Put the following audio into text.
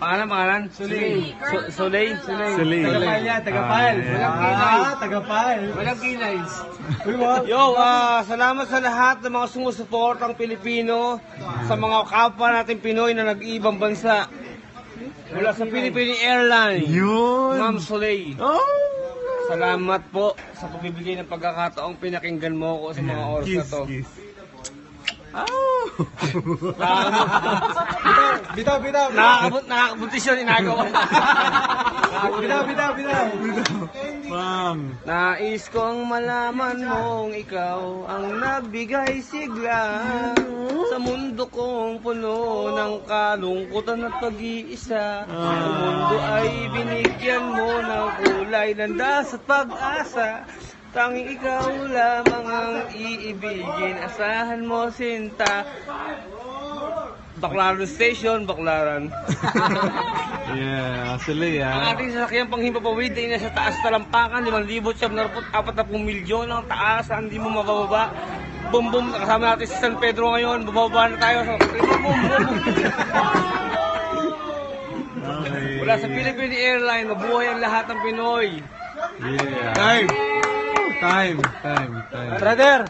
Pangalan? Sulay. Sulay? Tagapal yan, tagapal. Walang kilay. Tagapal. Walang kilay. Uy, wow. Yo, salamat sa lahat ng mga sumusuportang Pilipino, sa mga kapwa natin Pinoy na nag-iibang bansa. Mula sa Philippine Airlines, Yun. Ma'am Soleil. Oh. Salamat po sa pagbibigay ng pagkakataong pinakinggan mo ko sa mga oras na to. Kiss. Bitaw. Nakakabutisyon, inagawa. Bitaw. Bang. Nais kong malaman mong ikaw ang nagbigay sigla sa mundo kong puno ng kalungkutan at pag-iisa. Ang mundo ay binigyan mo ng kulay, landas at pag-asa. Tanging ikaw lamang ang iibigin, asahan mo sinta. Baclaran Station, Baclaran. Yeah, actually, Ang ating sasakyan panghimpapawid ay nasa taas talampakan, 5,740 milyon ang taas, hindi mo mabababa. Boom, kasama natin si San Pedro ngayon, bababa na tayo. Boom. Okay. Mula sa Philippine Airlines, mabuhay ang lahat ng Pinoy. Yeah. Time. Brother!